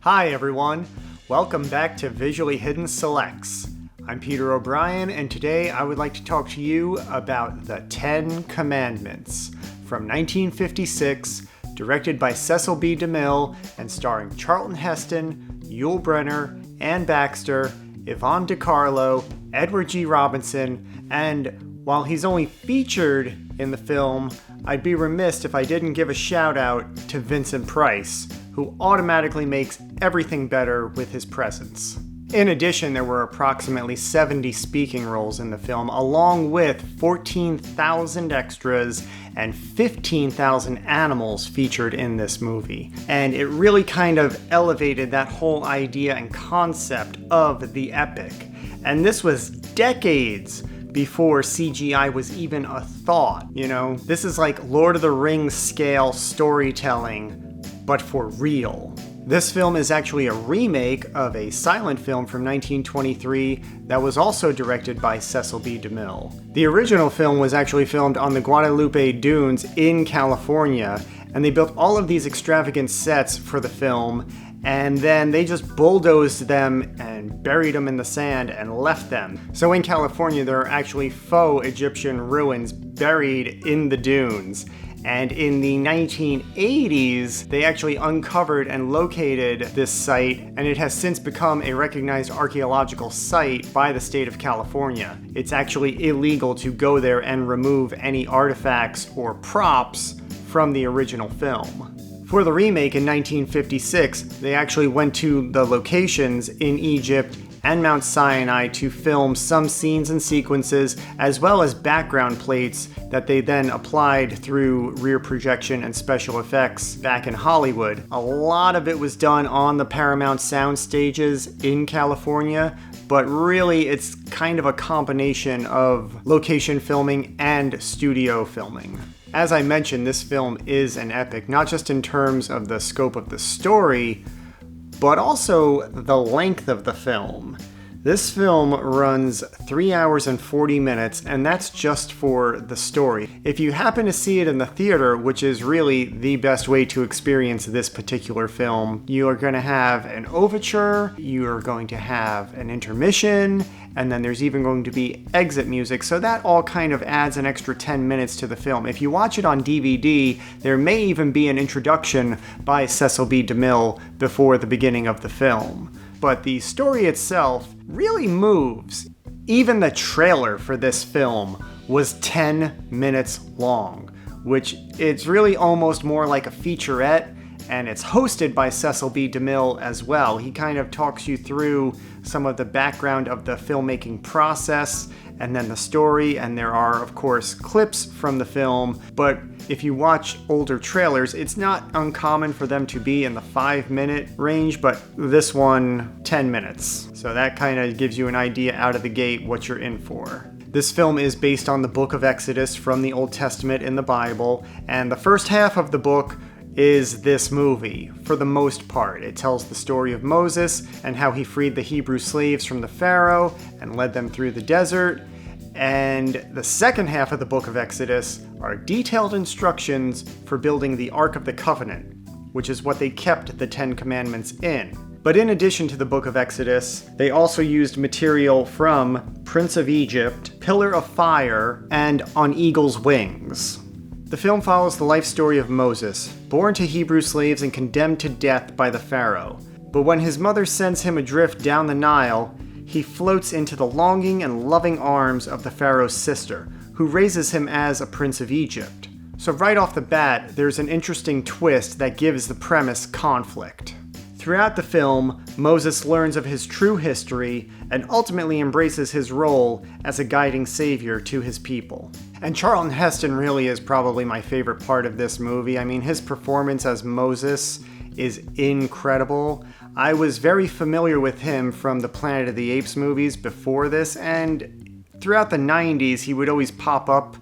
Hi everyone, welcome back to Visually Hidden Selects. I'm Peter O'Brien, and today I would like to talk to you about The 10 Commandments from 1956, directed by Cecil B. DeMille and starring Charlton Heston, Yul Brynner, Anne Baxter, Yvonne DeCarlo, Edward G. Robinson, and while he's only featured in the film, I'd be remiss if I didn't give a shout out to Vincent Price, who automatically makes everything better with his presence. In addition, there were approximately 70 speaking roles in the film, along with 14,000 extras and 15,000 animals featured in this movie. And it really kind of elevated that whole idea and concept of the epic. And this was decades before CGI was even a thought, you know? This is like Lord of the Rings scale storytelling, but for real. This film is actually a remake of a silent film from 1923 that was also directed by Cecil B. DeMille. The original film was actually filmed on the Guadalupe Dunes in California, and they built all of these extravagant sets for the film, and then they just bulldozed them and buried them in the sand and left them. So in California, there are actually faux Egyptian ruins buried in the dunes. And in the 1980s, they actually uncovered and located this site, and it has since become a recognized archaeological site by the state of California. It's actually illegal to go there and remove any artifacts or props from the original film. For the remake in 1956, they actually went to the locations in Egypt and Mount Sinai to film some scenes and sequences, as well as background plates that they then applied through rear projection and special effects back in Hollywood. A lot of it was done on the Paramount sound stages in California, but really it's kind of a combination of location filming and studio filming. As I mentioned, this film is an epic, not just in terms of the scope of the story, but also the length of the film. This film runs 3 hours and 40 minutes, and that's just for the story. If you happen to see it in the theater, which is really the best way to experience this particular film, you are going to have an overture, you are going to have an intermission, and then there's even going to be exit music, so that all kind of adds an extra 10 minutes to the film. If you watch it on DVD, there may even be an introduction by Cecil B. DeMille before the beginning of the film. But the story itself really moves. Even the trailer for this film was 10 minutes long, which it's really almost more like a featurette, and it's hosted by Cecil B. DeMille as well. He kind of talks you through some of the background of the filmmaking process and then the story, and there are, of course, clips from the film, but if you watch older trailers, it's not uncommon for them to be in the 5-minute range, but this one, 10 minutes. So that kind of gives you an idea out of the gate what you're in for. This film is based on the book of Exodus from the Old Testament in the Bible, and the first half of the book is this movie, for the most part. It tells the story of Moses and how he freed the Hebrew slaves from the Pharaoh and led them through the desert. And the second half of the book of Exodus are detailed instructions for building the Ark of the Covenant, which is what they kept the 10 Commandments in. But in addition to the book of Exodus, they also used material from Prince of Egypt, Pillar of Fire, and On Eagle's Wings. The film follows the life story of Moses, born to Hebrew slaves and condemned to death by the Pharaoh. But when his mother sends him adrift down the Nile, he floats into the longing and loving arms of the Pharaoh's sister, who raises him as a prince of Egypt. So right off the bat, there's an interesting twist that gives the premise conflict. Throughout the film, Moses learns of his true history and ultimately embraces his role as a guiding savior to his people. And Charlton Heston really is probably my favorite part of this movie. I mean, his performance as Moses is incredible. I was very familiar with him from the Planet of the Apes movies before this, and throughout the 90s, he would always pop up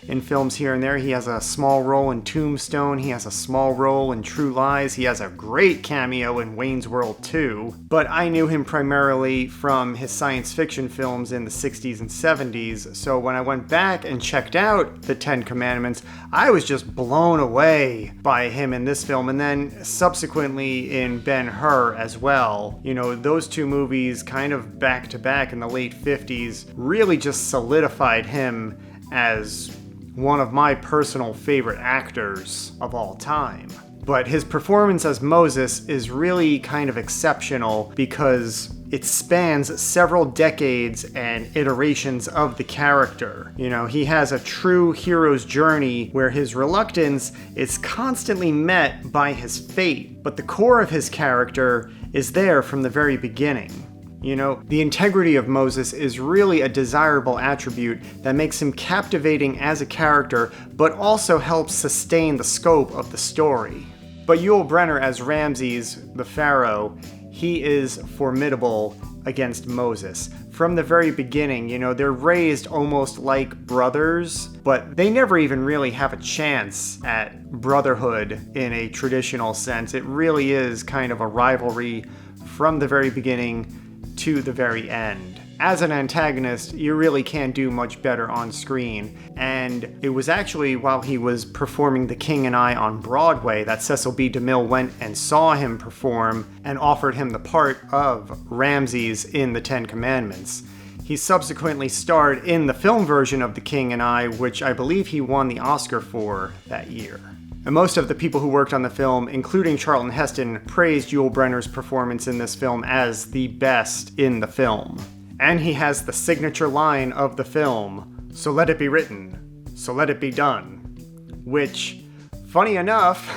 in films here and there. He has a small role in Tombstone. He has a small role in True Lies. He has a great cameo in Wayne's World 2. But I knew him primarily from his science fiction films in the 60s and 70s. So when I went back and checked out The Ten Commandments, I was just blown away by him in this film. And then subsequently in Ben-Hur as well. You know, those two movies kind of back to back in the late 50s really just solidified him as one of my personal favorite actors of all time. But his performance as Moses is really kind of exceptional because it spans several decades and iterations of the character. You know, he has a true hero's journey where his reluctance is constantly met by his fate, but the core of his character is there from the very beginning. You know, the integrity of Moses is really a desirable attribute that makes him captivating as a character, but also helps sustain the scope of the story. But Yul Brynner as Ramses, the Pharaoh, he is formidable against Moses. From the very beginning, you know, they're raised almost like brothers, but they never even really have a chance at brotherhood in a traditional sense. It really is kind of a rivalry from the very beginning to the very end. As an antagonist, you really can't do much better on screen. And it was actually while he was performing The King and I on Broadway that Cecil B. DeMille went and saw him perform and offered him the part of Ramses in The Ten Commandments. He subsequently starred in the film version of The King and I, which I believe he won the Oscar for that year. And most of the people who worked on the film, including Charlton Heston, praised Yul Brynner's performance in this film as the best in the film. And he has the signature line of the film, "So let it be written, so let it be done," which, funny enough,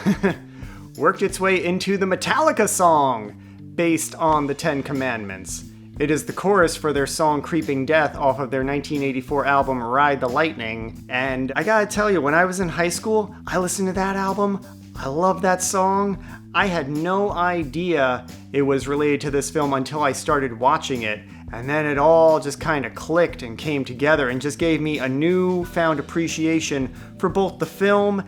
worked its way into the Metallica song based on the Ten Commandments. It is the chorus for their song Creeping Death off of their 1984 album Ride the Lightning. And I gotta tell you, when I was in high school, I listened to that album. I love that song. I had no idea it was related to this film until I started watching it. And then it all just kind of clicked and came together and just gave me a newfound appreciation for both the film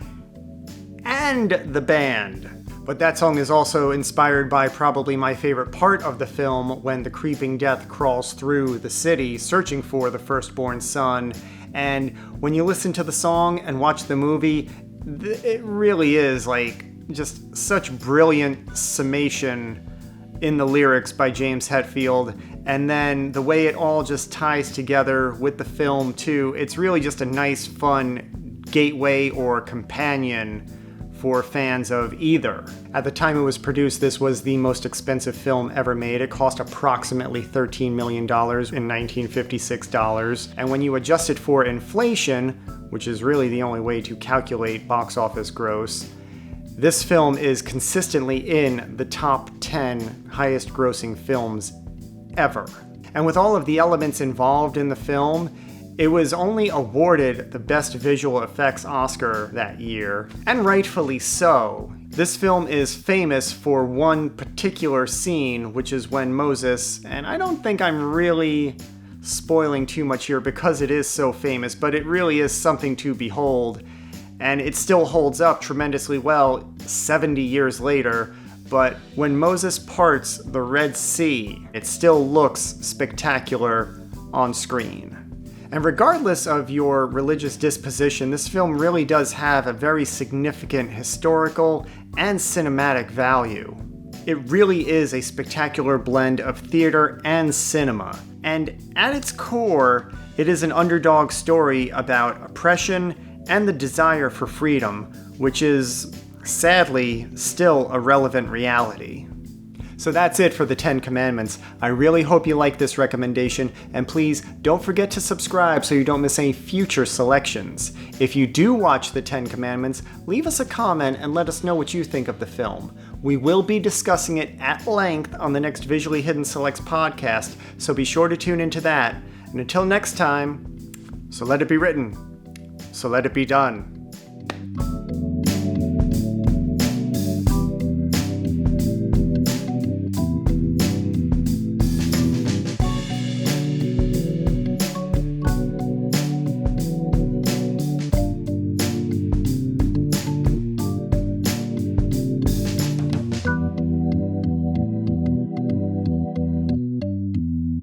and the band. But that song is also inspired by probably my favorite part of the film, when the creeping death crawls through the city searching for the firstborn son. And when you listen to the song and watch the movie, it really is like just such brilliant summation in the lyrics by James Hetfield. And then the way it all just ties together with the film too, it's really just a nice, fun gateway or companion for fans of either. At the time it was produced, this was the most expensive film ever made. It cost approximately $13 million in 1956 dollars. And when you adjust it for inflation, which is really the only way to calculate box office gross, this film is consistently in the top 10 highest grossing films ever. And with all of the elements involved in the film, it was only awarded the Best Visual Effects Oscar that year, and rightfully so. This film is famous for one particular scene, which is when Moses, and I don't think I'm really spoiling too much here because it is so famous, but it really is something to behold, and it still holds up tremendously well 70 years later. But when Moses parts the Red Sea, it still looks spectacular on screen. And regardless of your religious disposition, this film really does have a very significant historical and cinematic value. It really is a spectacular blend of theater and cinema. And at its core, it is an underdog story about oppression and the desire for freedom, which is, sadly, still a relevant reality. So that's it for the 10 Commandments. I really hope you like this recommendation, and please don't forget to subscribe so you don't miss any future selections. If you do watch the 10 Commandments, leave us a comment and let us know what you think of the film. We will be discussing it at length on the next Visually Hidden Selects podcast, so be sure to tune into that. And until next time, so let it be written, so let it be done.